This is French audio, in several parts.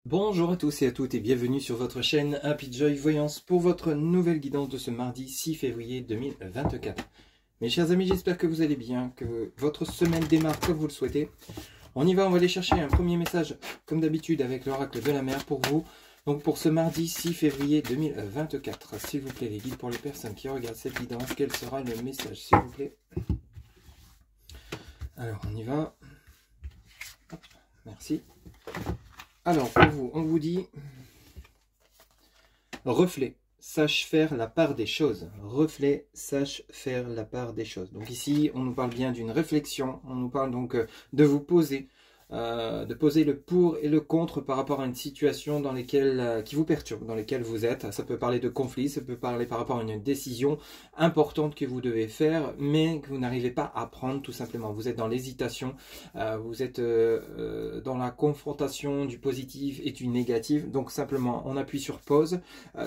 Bonjour à tous et à toutes et bienvenue sur votre chaîne Happy Joy Voyance pour votre nouvelle guidance de ce mardi 6 février 2024. Mes chers amis, j'espère que vous allez bien, que votre semaine démarre comme vous le souhaitez. On y va, on va aller chercher un premier message comme d'habitude avec l'oracle de la mer pour vous. Donc pour ce mardi 6 février 2024, s'il vous plaît les guides pour les personnes qui regardent cette guidance, quel sera le message s'il vous plaît? Alors on y va. Hop, merci. Alors, pour vous, on vous dit reflet, sache faire la part des choses. Reflet, sache faire la part des choses. Donc ici, on nous parle bien d'une réflexion. On nous parle donc de vous poser, de poser le pour et le contre par rapport à une situation dans laquelle, qui vous perturbe, dans laquelle vous êtes. Ça peut parler de conflit, ça peut parler par rapport à une décision importante que vous devez faire, mais que vous n'arrivez pas à prendre tout simplement. Vous êtes dans l'hésitation, vous êtes dans la confrontation du positif et du négatif. Donc simplement, on appuie sur pause.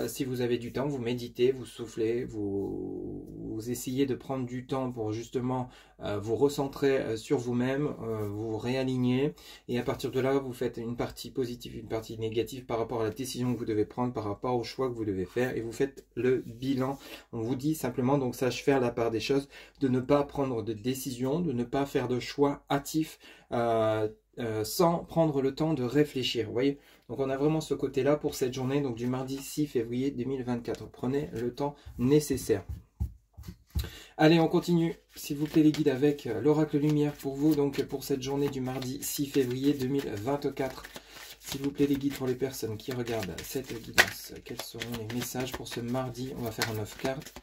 Si vous avez du temps, vous méditez, vous soufflez, vous essayez de prendre du temps pour justement vous recentrer sur vous-même, vous réaligner. Et à partir de là, vous faites une partie positive, une partie négative par rapport à la décision que vous devez prendre, par rapport au choix que vous devez faire. Et vous faites le bilan. On vous dit simplement, donc sache faire la part des choses, de ne pas prendre de décision, de ne pas faire de choix hâtifs sans prendre le temps de réfléchir. Vous voyez, donc on a vraiment ce côté-là pour cette journée, donc du mardi 6 février 2024. Prenez le temps nécessaire. Allez, on continue, s'il vous plaît les guides, avec l'oracle lumière pour vous, donc pour cette journée du mardi 6 février 2024. S'il vous plaît les guides pour les personnes qui regardent cette guidance, quels seront les messages pour ce mardi? On va faire un 9 cartes,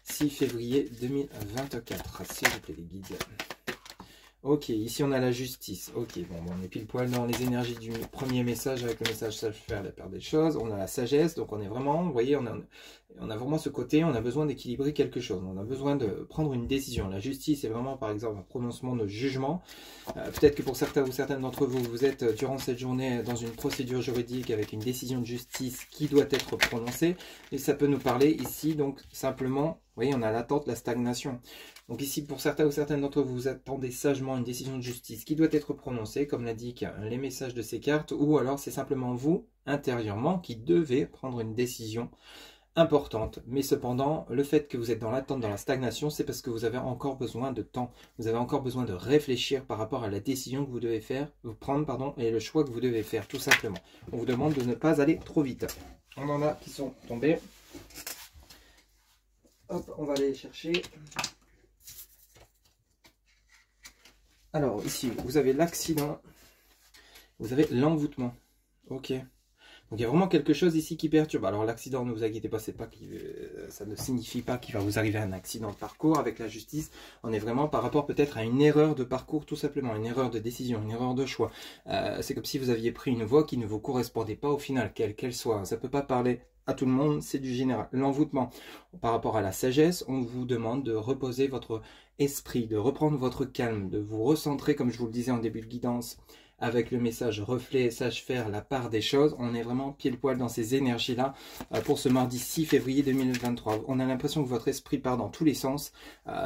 6 février 2024, s'il vous plaît les guides. Ok, ici on a la justice. Ok, bon, on est pile poil dans les énergies du premier message avec le message sache faire la part des choses. On a la sagesse, donc on est vraiment, vous voyez, on a vraiment ce côté, on a besoin d'équilibrer quelque chose. On a besoin de prendre une décision. La justice est vraiment, par exemple, un prononcement de jugement. Peut-être que pour certains ou certaines d'entre vous, vous êtes durant cette journée dans une procédure juridique avec une décision de justice qui doit être prononcée. Et ça peut nous parler ici, donc simplement, vous voyez, on a l'attente, la stagnation. Donc ici, pour certains ou certaines d'entre vous, vous attendez sagement une décision de justice qui doit être prononcée, comme l'indiquent les messages de ces cartes, ou alors c'est simplement vous, intérieurement, qui devez prendre une décision importante. Mais cependant, le fait que vous êtes dans l'attente, dans la stagnation, c'est parce que vous avez encore besoin de temps. Vous avez encore besoin de réfléchir par rapport à la décision que vous devez prendre, et le choix que vous devez faire, tout simplement. On vous demande de ne pas aller trop vite. On en a qui sont tombés. Hop, on va aller les chercher. Alors, ici, vous avez l'accident, vous avez l'envoûtement. Ok. Donc, il y a vraiment quelque chose ici qui perturbe. Alors, l'accident, ne vous inquiétez pas, ça ne signifie pas qu'il va vous arriver un accident de parcours avec la justice. On est vraiment par rapport peut-être à une erreur de parcours, tout simplement, une erreur de décision, une erreur de choix. C'est comme si vous aviez pris une voie qui ne vous correspondait pas au final, quelle qu'elle soit. Ça ne peut pas parler à tout le monde, c'est du général. L'envoûtement, par rapport à la sagesse, on vous demande de reposer votre esprit, de reprendre votre calme, de vous recentrer, comme je vous le disais en début de guidance, avec le message reflet, sache faire la part des choses. On est vraiment pile poil dans ces énergies-là pour ce mardi 6 février 2023. On a l'impression que votre esprit part dans tous les sens.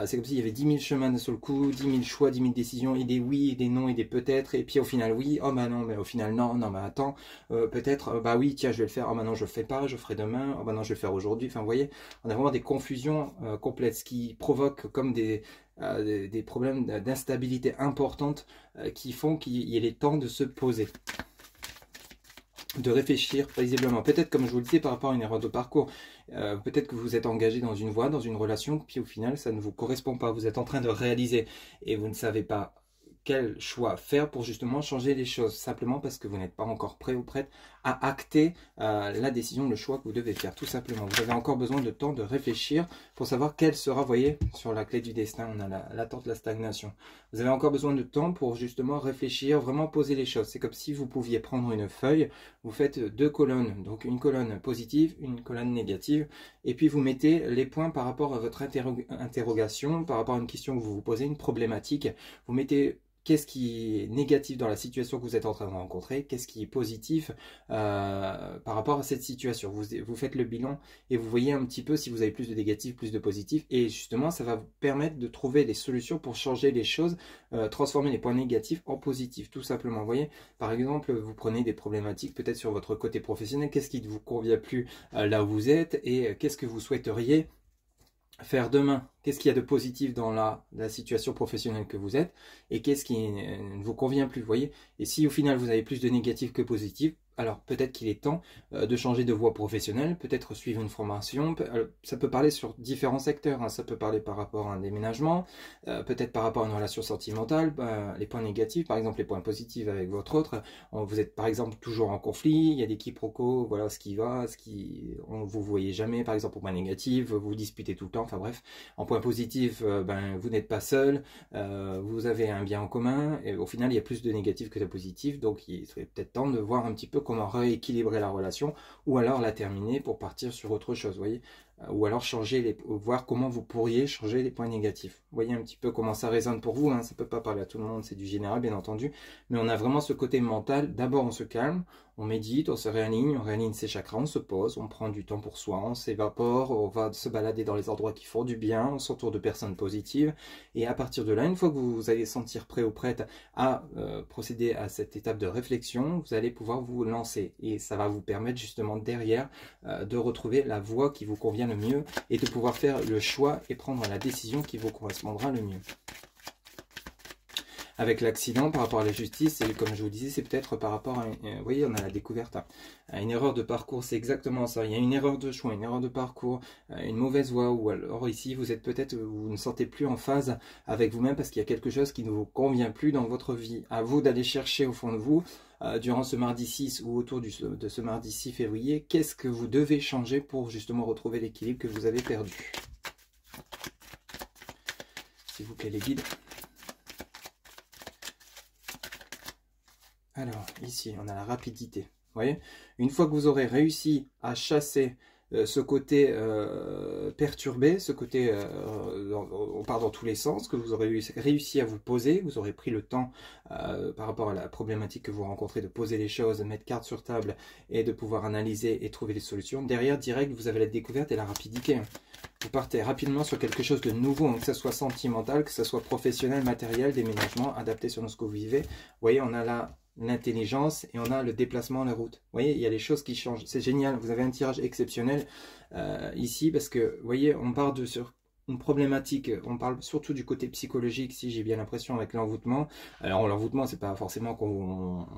C'est comme s'il y avait 10 000 chemins d'un seul coup, 10 000 choix, 10 000 décisions, et des oui, et des non, et des peut-être. Et puis au final, oui, oh bah non, mais au final, non, non, mais attends, peut-être, bah oui, tiens, je vais le faire, oh bah non, je le fais pas, je le ferai demain, oh bah non, je vais le faire aujourd'hui. Enfin, vous voyez, on a vraiment des confusions complètes, ce qui provoque comme des problèmes d'instabilité importante qui font qu'il est temps de se poser, de réfléchir paisiblement. Peut-être, comme je vous le disais, par rapport à une erreur de parcours, peut-être que vous êtes engagé dans une voie, dans une relation, puis au final, ça ne vous correspond pas. Vous êtes en train de réaliser et vous ne savez pas quel choix faire pour justement changer les choses, simplement parce que vous n'êtes pas encore prêt ou prête à acter la décision, le choix que vous devez faire, tout simplement. Vous avez encore besoin de temps de réfléchir pour savoir quelle sera, vous voyez, sur la clé du destin, on a l'attente, la stagnation. Vous avez encore besoin de temps pour justement réfléchir, vraiment poser les choses. C'est comme si vous pouviez prendre une feuille, vous faites deux colonnes, donc une colonne positive, une colonne négative, et puis vous mettez les points par rapport à votre interrogation, par rapport à une question que vous vous posez, une problématique, vous mettez qu'est-ce qui est négatif dans la situation que vous êtes en train de rencontrer, qu'est-ce qui est positif par rapport à cette situation. Vous faites le bilan et vous voyez un petit peu si vous avez plus de négatifs, plus de positifs, et justement ça va vous permettre de trouver des solutions pour changer les choses, transformer les points négatifs en positifs, tout simplement. Vous voyez, par exemple, vous prenez des problématiques peut-être sur votre côté professionnel, qu'est-ce qui ne vous convient plus là où vous êtes, et qu'est-ce que vous souhaiteriez faire demain, qu'est-ce qu'il y a de positif dans la situation professionnelle que vous êtes, et qu'est-ce qui ne vous convient plus, vous voyez. Et si au final vous avez plus de négatifs que positifs, alors peut-être qu'il est temps de changer de voie professionnelle, peut-être suivre une formation. Ça peut parler sur différents secteurs, hein. Ça peut parler par rapport à un déménagement, peut-être par rapport à une relation sentimentale, les points négatifs, par exemple les points positifs avec votre autre. Vous êtes par exemple toujours en conflit, il y a des quiproquos, voilà ce qui va, vous voyez jamais, par exemple au point négatif, vous vous disputez tout le temps, enfin bref. En point positif, vous n'êtes pas seul, vous avez un bien en commun, et au final il y a plus de négatifs que de positifs, donc il serait peut-être temps de voir un petit peu comment rééquilibrer la relation, ou alors la terminer pour partir sur autre chose, vous voyez, ou alors voir comment vous pourriez changer les points négatifs. Vous voyez un petit peu comment ça résonne pour vous, hein. Ça peut pas parler à tout le monde, c'est du général bien entendu, mais on a vraiment ce côté mental. D'abord on se calme, on médite, on se réaligne, on réaligne ses chakras, on se pose, on prend du temps pour soi, on s'évapore, on va se balader dans les endroits qui font du bien, on s'entoure de personnes positives, et à partir de là, une fois que vous allez sentir prêt ou prête à procéder à cette étape de réflexion, vous allez pouvoir vous lancer, et ça va vous permettre justement derrière de retrouver la voie qui vous convient le mieux, et de pouvoir faire le choix et prendre la décision qui vous correspondra le mieux. Avec l'accident, par rapport à la justice, et comme je vous disais, c'est peut-être par rapport à, vous voyez, on a la découverte, hein, à une erreur de parcours, c'est exactement ça. Il y a une erreur de choix, une erreur de parcours, une mauvaise voie, ou alors ici, vous êtes peut-être, vous ne sentez plus en phase avec vous-même parce qu'il y a quelque chose qui ne vous convient plus dans votre vie. À vous d'aller chercher au fond de vous, durant ce mardi 6 ou autour de ce mardi 6 février, qu'est-ce que vous devez changer pour justement retrouver l'équilibre que vous avez perdu. S'il vous plaît, les guides. Alors, ici, on a la rapidité. Vous voyez, une fois que vous aurez réussi à chasser ce côté perturbé, ce côté, on part dans tous les sens, que vous aurez réussi à vous poser, vous aurez pris le temps par rapport à la problématique que vous rencontrez, de poser les choses, de mettre carte sur table et de pouvoir analyser et trouver des solutions. Derrière, direct, vous avez la découverte et la rapidité. Vous partez rapidement sur quelque chose de nouveau, hein, que ce soit sentimental, que ce soit professionnel, matériel, déménagement, adapté sur ce que vous vivez. Vous voyez, on a là l'intelligence et on a le déplacement, la route. Vous voyez, il y a les choses qui changent. C'est génial, vous avez un tirage exceptionnel ici parce que, vous voyez, on part sur une problématique, on parle surtout du côté psychologique, si j'ai bien l'impression, avec l'envoûtement. Alors l'envoûtement, c'est pas forcément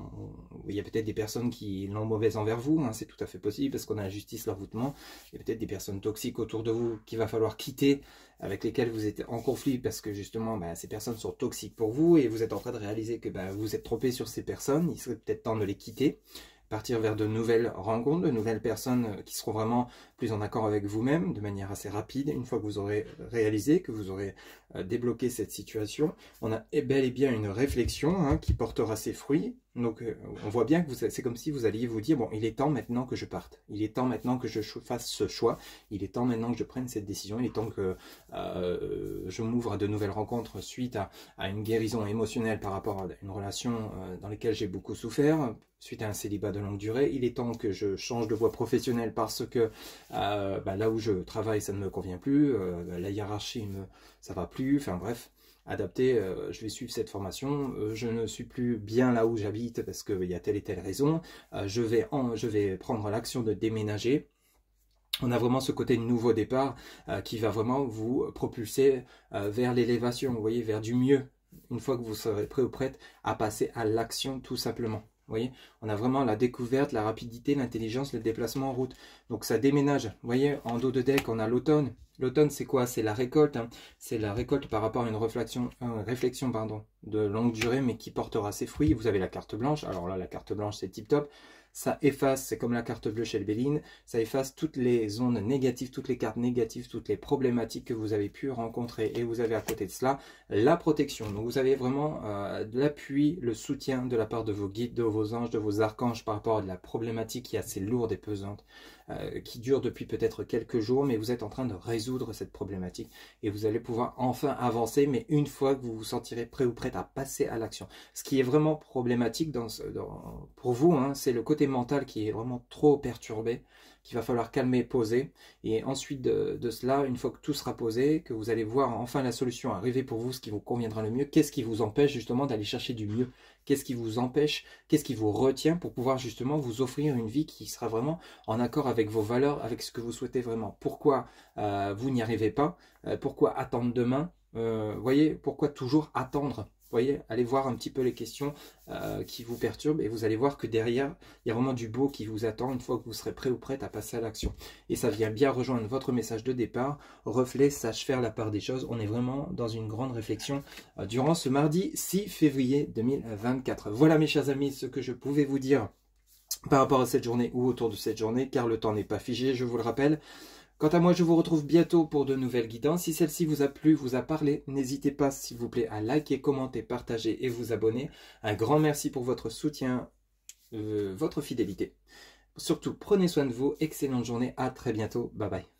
il y a peut-être des personnes qui l'ont mauvaise envers vous, hein, c'est tout à fait possible, parce qu'on a la justice, l'envoûtement. Il y a peut-être des personnes toxiques autour de vous qu'il va falloir quitter, avec lesquelles vous êtes en conflit, parce que justement, ces personnes sont toxiques pour vous, et vous êtes en train de réaliser que vous êtes trompé sur ces personnes, il serait peut-être temps de les quitter. Partir vers de nouvelles rencontres, de nouvelles personnes qui seront vraiment plus en accord avec vous-même, de manière assez rapide. Une fois que vous aurez réalisé, que vous aurez débloqué cette situation, on a bel et bien une réflexion, hein, qui portera ses fruits. Donc on voit bien que c'est comme si vous alliez vous dire, bon, il est temps maintenant que je parte, il est temps maintenant que je fasse ce choix, il est temps maintenant que je prenne cette décision, il est temps que je m'ouvre à de nouvelles rencontres suite à une guérison émotionnelle par rapport à une relation dans laquelle j'ai beaucoup souffert, suite à un célibat de longue durée. Il est temps que je change de voie professionnelle parce que là où je travaille, ça ne me convient plus, la hiérarchie, ça va plus, enfin bref. Adapté, je vais suivre cette formation, je ne suis plus bien là où j'habite parce qu'il y a telle et telle raison, je vais prendre l'action de déménager. On a vraiment ce côté de nouveau départ qui va vraiment vous propulser vers l'élévation, vous voyez, vers du mieux, une fois que vous serez prêt ou prête à passer à l'action tout simplement. Vous voyez, on a vraiment la découverte, la rapidité, l'intelligence, le déplacement en route. Donc ça déménage. Vous voyez, en dos de deck, on a l'automne. L'automne, c'est quoi? C'est la récolte. Hein. C'est la récolte par rapport à une réflexion de longue durée, mais qui portera ses fruits. Vous avez la carte blanche. Alors là, la carte blanche, c'est tip top. ça efface, c'est comme la carte bleue chez le Béline, ça efface toutes les ondes négatives, toutes les cartes négatives, toutes les problématiques que vous avez pu rencontrer. Et vous avez à côté de cela la protection. Donc vous avez vraiment de l'appui, le soutien de la part de vos guides, de vos anges, de vos archanges par rapport à de la problématique qui est assez lourde et pesante, qui dure depuis peut-être quelques jours, mais vous êtes en train de résoudre cette problématique et vous allez pouvoir enfin avancer, mais une fois que vous vous sentirez prêt ou prête à passer à l'action. Ce qui est vraiment problématique pour vous, hein, c'est le côté mental qui est vraiment trop perturbé, qu'il va falloir calmer, poser, et ensuite de cela, une fois que tout sera posé, que vous allez voir enfin la solution arriver pour vous, ce qui vous conviendra le mieux, qu'est-ce qui vous empêche justement d'aller chercher du mieux, qu'est-ce qui vous empêche, qu'est-ce qui vous retient pour pouvoir justement vous offrir une vie qui sera vraiment en accord avec vos valeurs, avec ce que vous souhaitez vraiment. Pourquoi vous n'y arrivez pas, pourquoi attendre demain, voyez, pourquoi toujours attendre. Voyez, allez voir un petit peu les questions qui vous perturbent et vous allez voir que derrière, il y a vraiment du beau qui vous attend une fois que vous serez prêt ou prête à passer à l'action. Et ça vient bien rejoindre votre message de départ, reflet, sache faire la part des choses. On est vraiment dans une grande réflexion durant ce mardi 6 février 2024. Voilà mes chers amis, ce que je pouvais vous dire par rapport à cette journée ou autour de cette journée, car le temps n'est pas figé, je vous le rappelle. Quant à moi, je vous retrouve bientôt pour de nouvelles guidances. Si celle-ci vous a plu, vous a parlé, n'hésitez pas, s'il vous plaît, à liker, commenter, partager et vous abonner. Un grand merci pour votre soutien, votre fidélité. Surtout, prenez soin de vous. Excellente journée. À très bientôt. Bye bye.